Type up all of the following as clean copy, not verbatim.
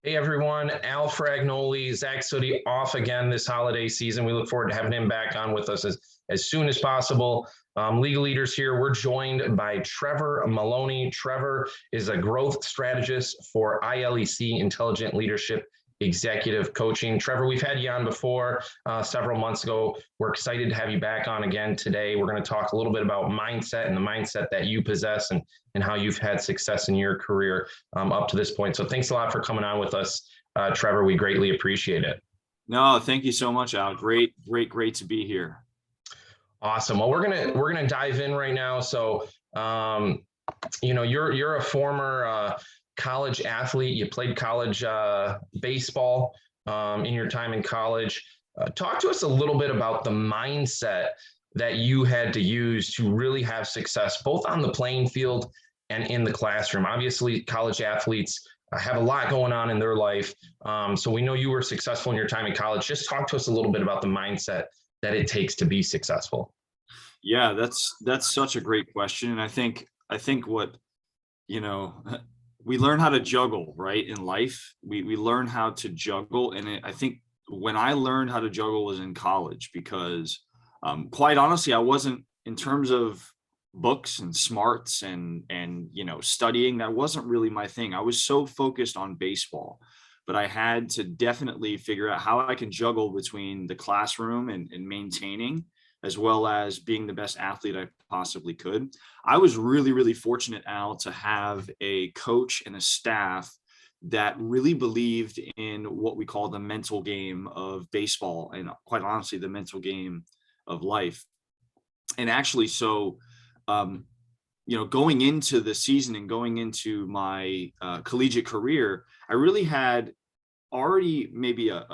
Hey everyone, Al Fragnoli, Zach Sooty off again this holiday season. We look forward to having him back on with us as soon as possible. League leaders here, we're joined by Trevor Maloney. Trevor is a growth strategist for ILEC, Intelligent Leadership Executive Coaching. Trevor, we've had you on before several months ago. We're excited to have you back on again today. We're going to talk a little bit about mindset and the mindset that you possess and how you've had success in your career up to this point. So thanks a lot for coming on with us, Trevor. We greatly appreciate it. No, thank you so much, Al. Great to be here. Awesome. Well, we're gonna dive in right now. So, you're a former college athlete. You played college baseball in your time in college. Talk to us a little bit about the mindset that you had to use to really have success, both on the playing field and in the classroom. Obviously, college athletes have a lot going on in their life. So we know you were successful in your time in college. Just talk to us a little bit about the mindset that it takes to be successful. Yeah, that's such a great question. And I think what, we learn how to juggle, right? In life, we learn how to juggle. And I think when I learned how to juggle was in college, because quite honestly, I wasn't, in terms of books and smarts and studying, that wasn't really my thing. I was so focused on baseball, but I had to definitely figure out how I can juggle between the classroom and maintaining, as well as being the best athlete I possibly could. I was really fortunate, Al, to have a coach and a staff that really believed in what we call the mental game of baseball, and quite honestly, the mental game of life. And actually, so going into the season and going into my collegiate career, I really had already maybe a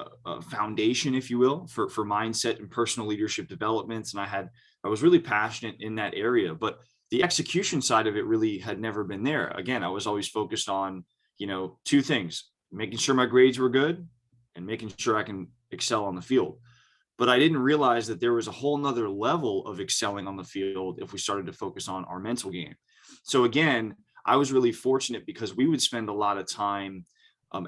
foundation, if you will, for mindset and personal leadership developments. And I was really passionate in that area, but the execution side of it really had never been there. Again, I was always focused on, two things: making sure my grades were good and making sure I can excel on the field. But I didn't realize that there was a whole nother level of excelling on the field if we started to focus on our mental game. So again, I was really fortunate because we would spend a lot of time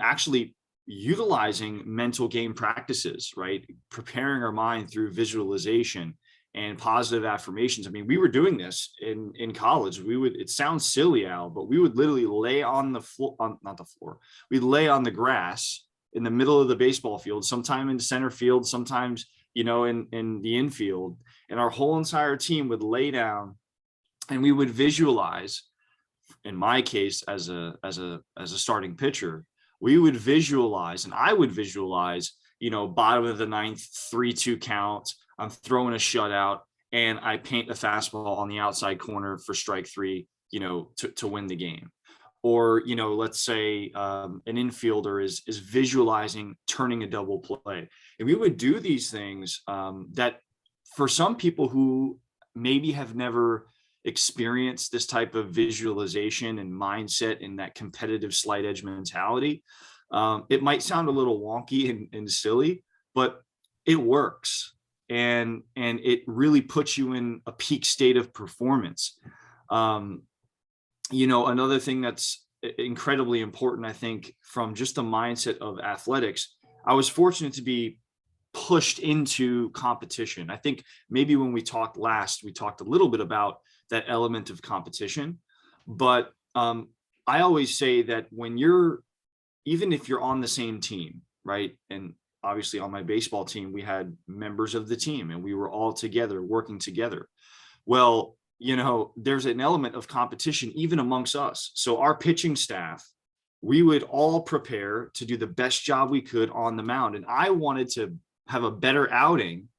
actually utilizing mental game practices, right? Preparing our mind through visualization and positive affirmations. I mean, we were doing this in college. It sounds silly, Al, but we would literally lay on the floor, not the floor, we'd lay on the grass in the middle of the baseball field, sometime in center field, sometimes, in the infield. And our whole entire team would lay down and we would visualize, in my case, as a starting pitcher, we would visualize, and I would visualize, bottom of the ninth, 3-2 count. I'm throwing a shutout and I paint a fastball on the outside corner for strike 3, to win the game. Or, let's say an infielder is visualizing turning a double play. And we would do these things that for some people who maybe have never experienced this type of visualization and mindset and that competitive slight edge mentality, it might sound a little wonky and silly, but it works. And it really puts you in a peak state of performance. Another thing that's incredibly important, I think, from just the mindset of athletics, I was fortunate to be pushed into competition. I think maybe when we talked last, we talked a little bit about that element of competition, but I always say that even if you're on the same team, right? And obviously on my baseball team, we had members of the team and we were all together working together. Well, there's an element of competition even amongst us. So our pitching staff, we would all prepare to do the best job we could on the mound. And I wanted to have a better outing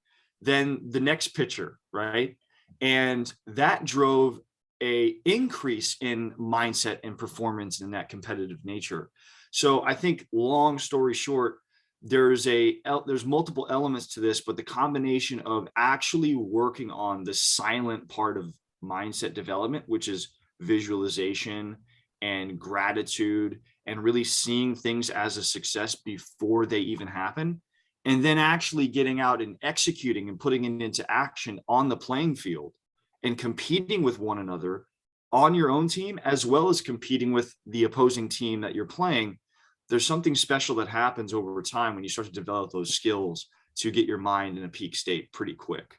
than the next pitcher, right? And that drove a increase in mindset and performance in that competitive nature. So I think, long story short, there's multiple elements to this, but the combination of actually working on the silent part of mindset development, which is visualization and gratitude, and really seeing things as a success before they even happen, and then actually getting out and executing and putting it into action on the playing field and competing with one another on your own team, as well as competing with the opposing team that you're playing. there's something special that happens over time when you start to develop those skills to get your mind in a peak state pretty quick.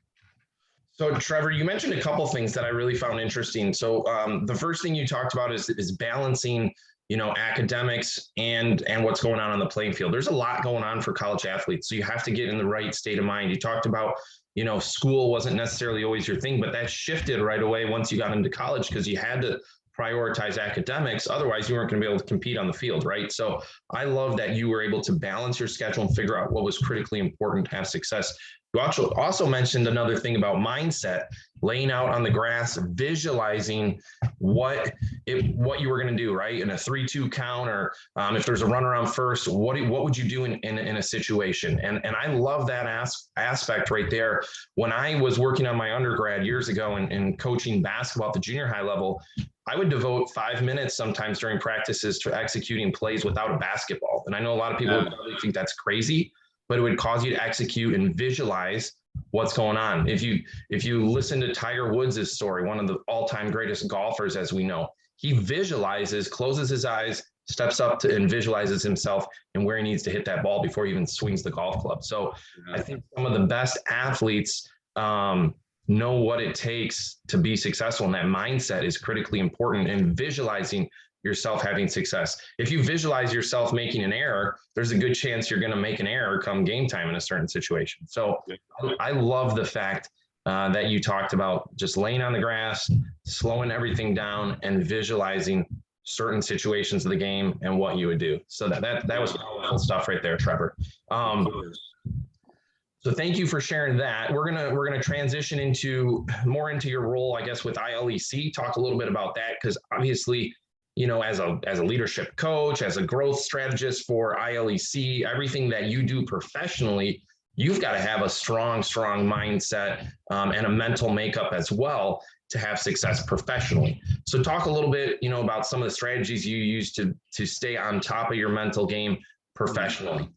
So, Trevor, you mentioned a couple things that I really found interesting. So, the first thing you talked about is balancing, academics and what's going on the playing field. There's a lot going on for college athletes, so you have to get in the right state of mind. You talked about, school wasn't necessarily always your thing, but that shifted right away once you got into college because you had to prioritize academics. Otherwise, you weren't going to be able to compete on the field, right? So, I love that you were able to balance your schedule and figure out what was critically important to have success. You also mentioned another thing about mindset, laying out on the grass, visualizing what you were going to do, right? In a 3-2 count, or if there's a run around first, what would you do in a situation? And I love that aspect right there. When I was working on my undergrad years ago and coaching basketball at the junior high level, I would devote 5 minutes sometimes during practices to executing plays without a basketball. And I know a lot of people would probably think that's crazy, but it would cause you to execute and visualize what's going on. If you listen to Tiger Woods' story, one of the all-time greatest golfers, as we know, he visualizes, closes his eyes, steps up to and visualizes himself and where he needs to hit that ball before he even swings the golf club. So I think some of the best athletes know what it takes to be successful, and that mindset is critically important, and visualizing yourself having success. If you visualize yourself making an error, there's a good chance you're going to make an error come game time in a certain situation. So I love the fact that you talked about just laying on the grass, slowing everything down, and visualizing certain situations of the game and what you would do. So that was powerful stuff right there, Trevor. So thank you for sharing that. We're gonna transition into your role, I guess, with ILEC. Talk a little bit about that, because obviously, as a leadership coach, as a growth strategist for ILEC, everything that you do professionally, you've got to have a strong mindset and a mental makeup as well to have success professionally. So talk a little bit, about some of the strategies you use to stay on top of your mental game professionally.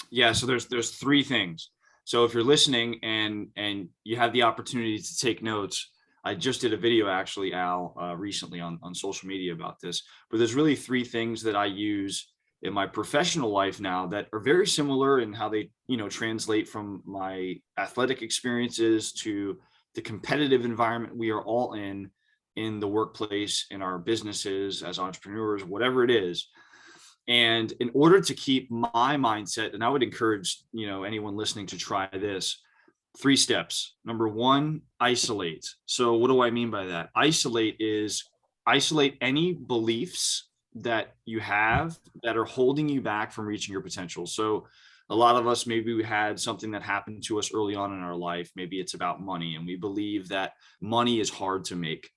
Yeah, so there's 3 things. So if you're listening and you have the opportunity to take notes, I just did a video actually, Al, recently on social media about this, but there's really 3 things that I use in my professional life now that are very similar in how they, translate from my athletic experiences to the competitive environment we are all in the workplace, in our businesses, as entrepreneurs, whatever it is. And in order to keep my mindset, and I would encourage, anyone listening to try this, 3 steps. Number 1, isolate. So what do I mean by that? Isolate any beliefs that you have that are holding you back from reaching your potential. So a lot of us, maybe we had something that happened to us early on in our life. Maybe it's about money, and we believe that money is hard to make.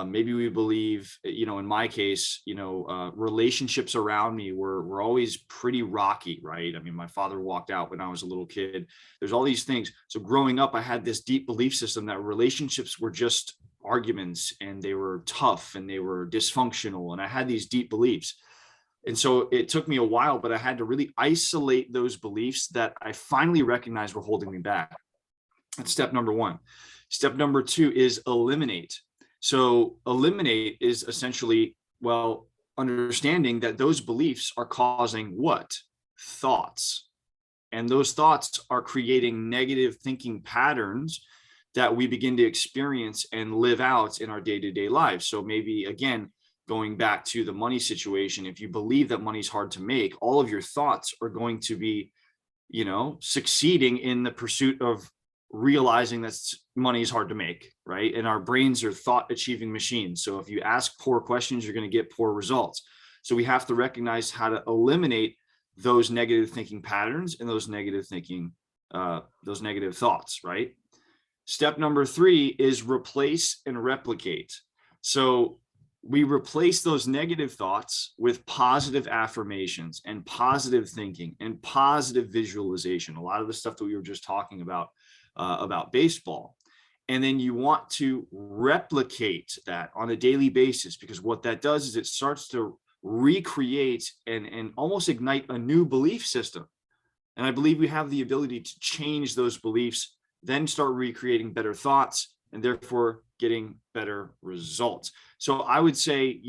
Maybe we believe, in my case, relationships around me were always pretty rocky, right? I mean, my father walked out when I was a little kid. There's all these things. So growing up, I had this deep belief system that relationships were just arguments, and they were tough, and they were dysfunctional. And I had these deep beliefs. And so it took me a while, but I had to really isolate those beliefs that I finally recognized were holding me back. That's step number 1. Step number 2 is eliminate. So eliminate is essentially, understanding that those beliefs are causing what? Thoughts. And those thoughts are creating negative thinking patterns that we begin to experience and live out in our day-to-day lives. So maybe, again, going back to the money situation, if you believe that money's hard to make, all of your thoughts are going to be, succeeding in the pursuit of realizing that money is hard to make, right? And our brains are thought achieving machines. So if you ask poor questions, you're going to get poor results. So we have to recognize how to eliminate those negative thinking patterns and those negative thoughts, right? Step number 3 is replace and replicate. So we replace those negative thoughts with positive affirmations and positive thinking and positive visualization. A lot of the stuff that we were just talking about baseball. And then you want to replicate that on a daily basis, because what that does is it starts to recreate and almost ignite a new belief system. And I believe we have the ability to change those beliefs, then start recreating better thoughts, and therefore getting better results. So I would say,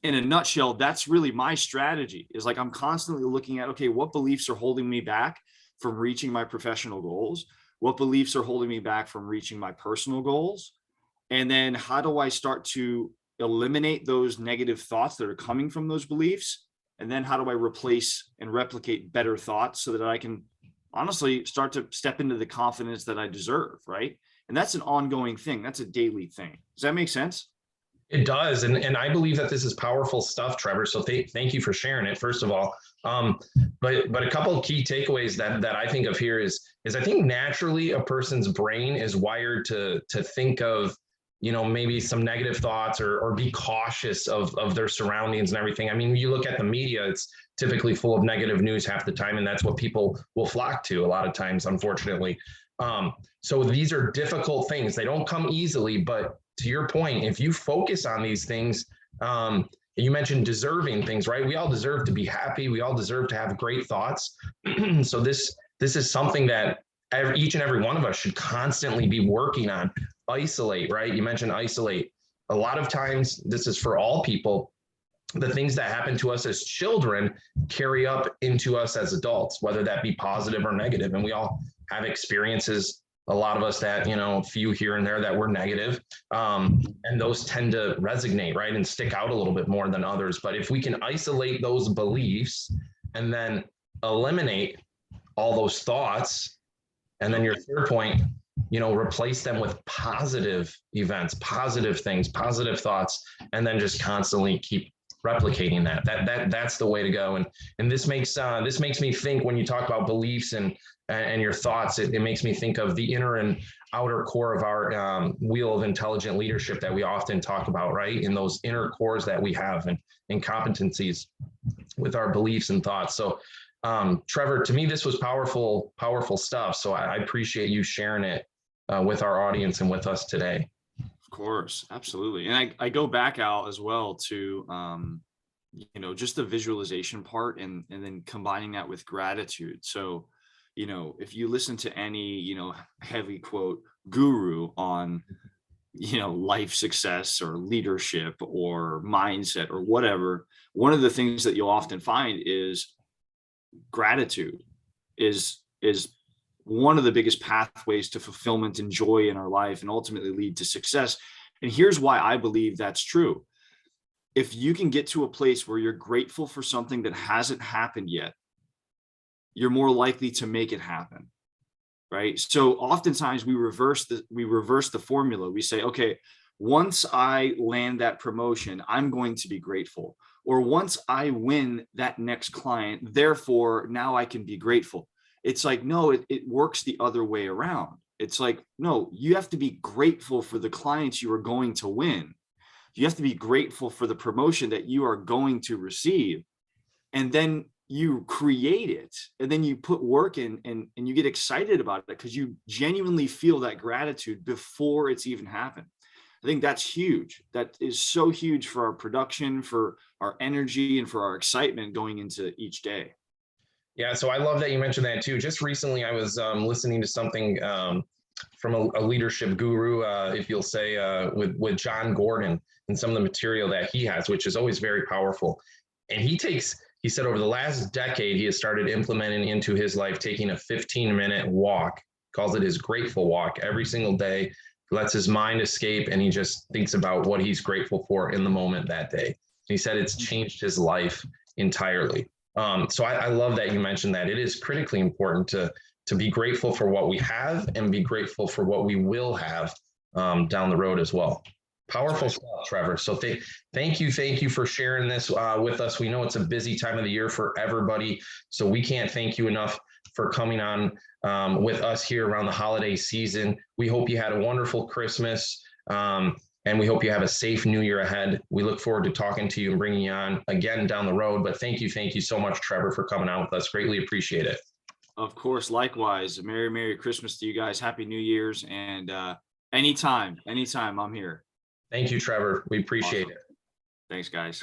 in a nutshell, that's really my strategy, is like, I'm constantly looking at, okay, what beliefs are holding me back from reaching my professional goals? What beliefs are holding me back from reaching my personal goals? And then how do I start to eliminate those negative thoughts that are coming from those beliefs? And then how do I replace and replicate better thoughts so that I can honestly start to step into the confidence that I deserve, right? And that's an ongoing thing. That's a daily thing. Does that make sense? It does, and I believe that this is powerful stuff, Trevor. So thank you for sharing it, first of all. But a couple of key takeaways that I think of here is I think naturally a person's brain is wired to think of, you know, maybe some negative thoughts or be cautious of their surroundings and everything. I mean, you look at the media, it's typically full of negative news half the time, and that's what people will flock to a lot of times, unfortunately. So these are difficult things. They don't come easily, but to your point, if you focus on these things, you mentioned deserving things, right? We all deserve to be happy. We all deserve to have great thoughts. So this is something that each and every one of us should constantly be working on. Isolate, right? You mentioned isolate. A lot of times, this is for all people, the things that happen to us as children carry up into us as adults, whether that be positive or negative. And we all have experiences, a lot of us that, you know, a few here and there that were negative. And those tend to resonate, right? And stick out a little bit more than others. But if we can isolate those beliefs and then eliminate all those thoughts, and then your third point, you know, replace them with positive events, positive things, positive thoughts, and then just constantly keep replicating that's the way to go. And this makes me think, when you talk about beliefs and your thoughts, it makes me think of the inner and outer core of our wheel of intelligent leadership that we often talk about, right? In those inner cores that we have and competencies with our beliefs and thoughts. So Trevor, to me, this was powerful stuff. So I appreciate you sharing it with our audience and with us today. Of course, absolutely. And I go back out as well to, you know, just the visualization part, and then combining that with gratitude. So, you know, if you listen to any, you know, heavy quote guru on, you know, life success or leadership or mindset or whatever, one of the things that you'll often find is gratitude is one of the biggest pathways to fulfillment and joy in our life, and ultimately lead to success. And here's why I believe that's true. If you can get to a place where you're grateful for something that hasn't happened yet, you're more likely to make it happen, right? So oftentimes we reverse the formula. We say, okay, once I land that promotion, I'm going to be grateful. Or once I win that next client, therefore now I can be grateful. It's like, no, it works the other way around. It's like, no, you have to be grateful for the clients you are going to win. You have to be grateful for the promotion that you are going to receive. And then you create it, and then you put work in, and you get excited about it because you genuinely feel that gratitude before it's even happened. I think that's huge. That is so huge for our production, for our energy, and for our excitement going into each day. Yeah, so I love that you mentioned that too. Just recently, I was listening to something from a leadership guru, if you'll say, with John Gordon, and some of the material that he has, which is always very powerful. And he said over the last decade, he has started implementing into his life, taking a 15-minute walk, calls it his grateful walk every single day, lets his mind escape, and he just thinks about what he's grateful for in the moment that day. He said it's changed his life entirely. So I love that you mentioned that. It is critically important to be grateful for what we have and be grateful for what we will have down the road as well. Powerful stuff, Trevor. So thank you for sharing this with us. We know it's a busy time of the year for everybody, so we can't thank you enough for coming on with us here around the holiday season. We hope you had a wonderful Christmas. And we hope you have a safe new year ahead. We look forward to talking to you and bringing you on again down the road. But thank you so much, Trevor, for coming out with us. Greatly appreciate it. Of course, likewise. Merry Christmas to you guys. Happy New Year's. And anytime, I'm here. Thank you, Trevor. We appreciate Awesome. it. Thanks, guys.